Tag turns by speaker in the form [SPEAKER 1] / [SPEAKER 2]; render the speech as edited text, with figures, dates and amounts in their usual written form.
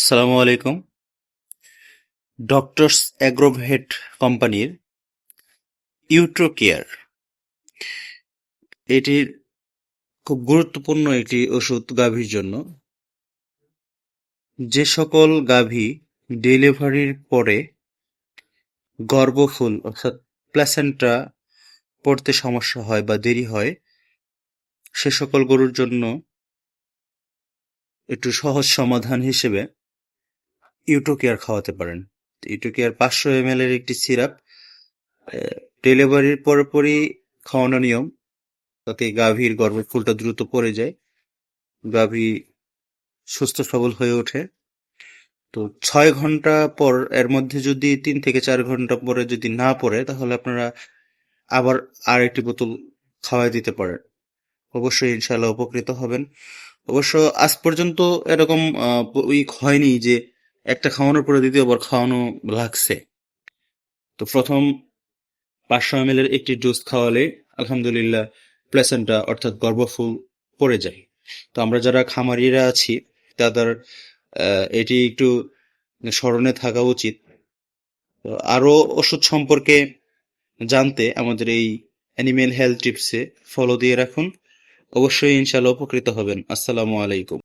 [SPEAKER 1] আসসালামু আলাইকুম। Doctors Agrovet কোম্পানির ইউট্রোকেয়ার, এটির খুব গুরুত্বপূর্ণ একটি ওষুধ গাভীর জন্য। যে সকল গাভী ডেলিভারির পরে গর্ভফুল অর্থাৎ প্ল্যাসেন্টা পড়তে সমস্যা হয় বা দেরি হয়, সে সকল গরুর জন্য একটু সহজ সমাধান হিসেবে ইউটোকেয়ার খাওয়াতে পারেন। ইউটোকেয়ার 500 ml এর একটি সিরাপ ডেলিভারির পরপরই খাওয়ানো নিয়ম, তাতে গাভীর গর্ভফুলটা দ্রুত পড়ে যায়, গাভী সুস্থ সবল হয়ে ওঠে। তো 6 ঘন্টা পর, এর মধ্যে যদি 3 থেকে 4 ঘন্টা পরে যদি না পড়ে, তাহলে আপনারা আবার আরেকটি বোতল খাওয়াই দিতে পারেন। অবশ্যই ইনশাল্লাহ উপকৃত হবেন। অবশ্য আজ পর্যন্ত এরকম উইক হয়নি যে একটা খাওয়ানোর পরে দ্বিতীয়বার খাওয়ানো লাগছে। তো প্রথম 500 ml এর একটি ডোজ খাওয়ালে আলহামদুলিল্লাহ প্লেসেন্টা অর্থাৎ গর্ভফুল পড়ে যায়। তো আমরা যারা খামারিরা আছি তাদের এটি একটু স্মরণে থাকা উচিত। তো আরো ওষুধ সম্পর্কে জানতে আমাদের এই অ্যানিমেল হেলথ টিপসে ফলো দিয়ে রাখুন। অবশ্যই ইনশাল্লাহ উপকৃত হবেন। আসসালামু আলাইকুম।